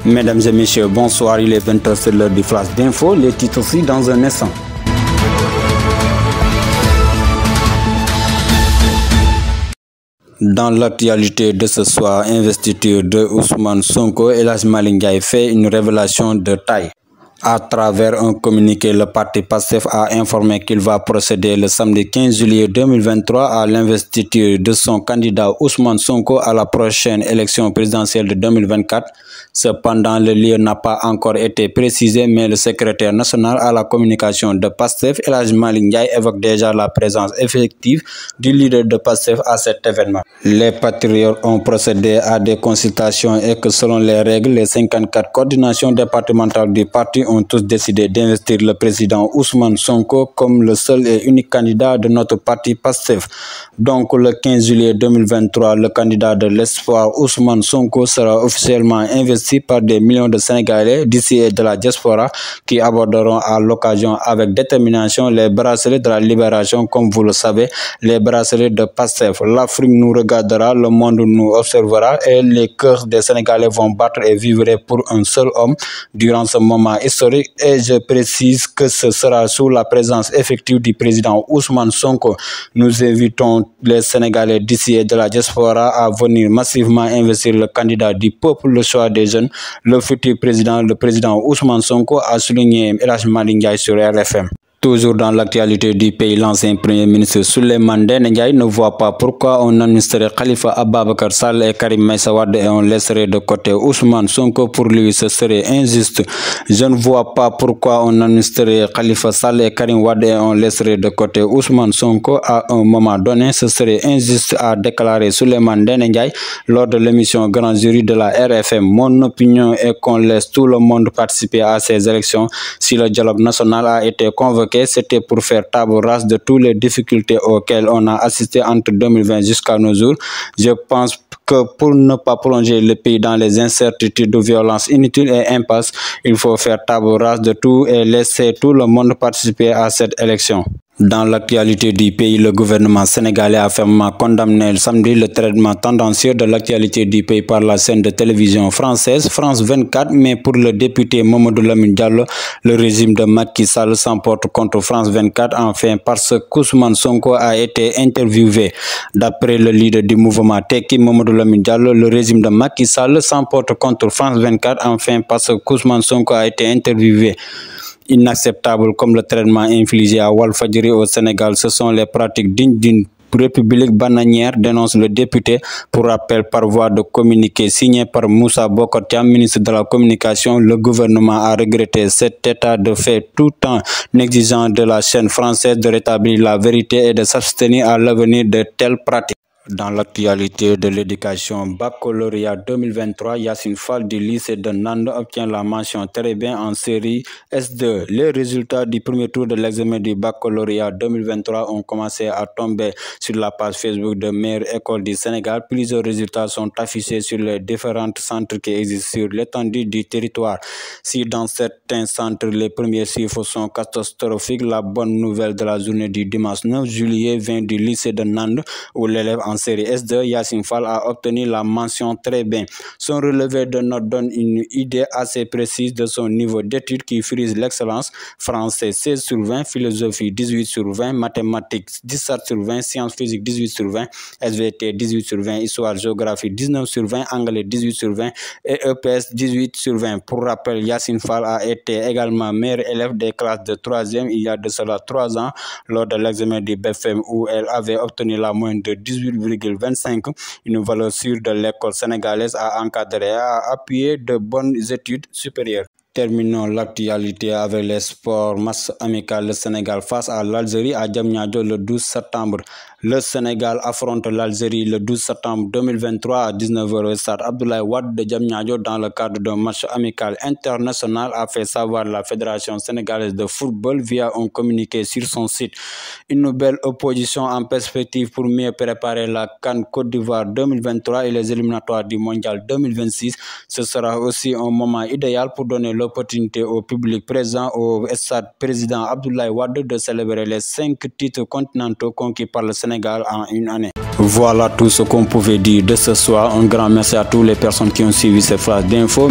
Mesdames et messieurs, bonsoir, il est 20h, c'est l'heure du flash d'info, les titres aussi dans un instant. Dans l'actualité de ce soir, investiture de Ousmane Sonko, El Hadji Malick Ndiaye fait une révélation de taille. À travers un communiqué, le parti PASTEF a informé qu'il va procéder le samedi 15 juillet 2023 à l'investiture de son candidat Ousmane Sonko à la prochaine élection présidentielle de 2024. Cependant, le lieu n'a pas encore été précisé, mais le secrétaire national à la communication de PASTEF, El Hadji Malick Ndiaye, évoque déjà la présence effective du leader de PASTEF à cet événement. Les patriotes ont procédé à des consultations et que selon les règles, les 54 coordinations départementales du parti ont tous décidé d'investir le président Ousmane Sonko comme le seul et unique candidat de notre parti PASTEF. Donc le 15 juillet 2023, le candidat de l'espoir Ousmane Sonko sera officiellement investi par des millions de Sénégalais d'ici et de la diaspora qui aborderont à l'occasion avec détermination les bracelets de la libération. Comme vous le savez, les bracelets de PASTEF. L'Afrique nous regardera, le monde nous observera et les cœurs des Sénégalais vont battre et vivre pour un seul homme durant ce moment historique. Et je précise que ce sera sous la présence effective du président Ousmane Sonko. Nous invitons les Sénégalais d'ici et de la diaspora à venir massivement investir le candidat du peuple, le choix des jeunes, le futur président, le président Ousmane Sonko, a souligné El Hadji Malick Ndiaye sur RFM. Toujours dans l'actualité du pays, l'ancien premier ministre Souleymane Ndéné Ndiaye ne voit pas pourquoi on administrerait Khalifa Ababacar Sall et Karim Meïssa Wade et on laisserait de côté Ousmane Sonko. Pour lui, ce serait injuste. Je ne vois pas pourquoi on administrerait Khalifa Sall et Karim Wade et on laisserait de côté Ousmane Sonko à un moment donné. Ce serait injuste, a déclaré Souleymane Ndéné Ndiaye lors de l'émission Grand Jury de la RFM. Mon opinion est qu'on laisse tout le monde participer à ces élections. Si le dialogue national a été convoqué, c'était pour faire table rase de toutes les difficultés auxquelles on a assisté entre 2020 jusqu'à nos jours. Je pense que pour ne pas plonger le pays dans les incertitudes de violence inutiles et impasses, il faut faire table rase de tout et laisser tout le monde participer à cette élection. Dans l'actualité du pays, le gouvernement sénégalais a fermement condamné le samedi le traitement tendancieux de l'actualité du pays par la chaîne de télévision française France 24, mais pour le député Mamadou Lamine Diallo, le régime de Macky Sall s'emporte contre France 24, enfin parce qu'Ousmane Sonko a été interviewé. D'après le leader du mouvement Tekki, Mamadou Lamine Diallo, le régime de Macky Sall s'emporte contre France 24, enfin parce qu'Ousmane Sonko a été interviewé. Inacceptable comme le traitement infligé à Walfadjri au Sénégal, ce sont les pratiques dignes d'une république bananière, dénonce le député. Pour rappel, par voie de communiqué signé par Moussa Bokar Thiam, ministre de la Communication, le gouvernement a regretté cet état de fait tout en exigeant de la chaîne française de rétablir la vérité et de s'abstenir à l'avenir de telles pratiques. Dans l'actualité de l'éducation, baccalauréat 2023, Yassine Fall du lycée de Nand obtient la mention très bien en série S2. Les résultats du premier tour de l'examen du baccalauréat 2023 ont commencé à tomber sur la page Facebook de meilleure école du Sénégal. Plusieurs résultats sont affichés sur les différents centres qui existent sur l'étendue du territoire. Si dans certains centres, les premiers chiffres sont catastrophiques, la bonne nouvelle de la journée du dimanche 9 juillet vient du lycée de Nand où l'élève en série S2, Yassine Fall, a obtenu la mention très bien. Son relevé de notes donne une idée assez précise de son niveau d'études qui frise l'excellence. Français 16 sur 20, philosophie 18 sur 20, mathématiques 17 sur 20, sciences physiques 18 sur 20, SVT 18 sur 20, histoire géographie 19 sur 20, anglais 18 sur 20 et EPS 18 sur 20. Pour rappel, Yassine Fall a été également meilleur élève des classes de 3e il y a de cela 3 ans lors de l'examen du BFM où elle avait obtenu la moyenne de 18,25, une valeur sûre de l'école sénégalaise à encadrer et à appuyer de bonnes études supérieures. Terminons l'actualité avec les sports. Match amical, le Sénégal face à l'Algérie à Diamniadio le 12 septembre. Le Sénégal affronte l'Algérie le 12 septembre 2023 à 19h au stade Abdoulaye Wade de Diamniadio dans le cadre d'un match amical international, a fait savoir la Fédération sénégalaise de football via un communiqué sur son site. Une belle opposition en perspective pour mieux préparer la CAN Côte d'Ivoire 2023 et les éliminatoires du Mondial 2026. Ce sera aussi un moment idéal pour donner l'opportunité au public présent au stade président Abdoulaye Wade de célébrer les 5 titres continentaux conquis par le Sénégal en une année. Voilà tout ce qu'on pouvait dire de ce soir. Un grand merci à toutes les personnes qui ont suivi ces phrases d'infos.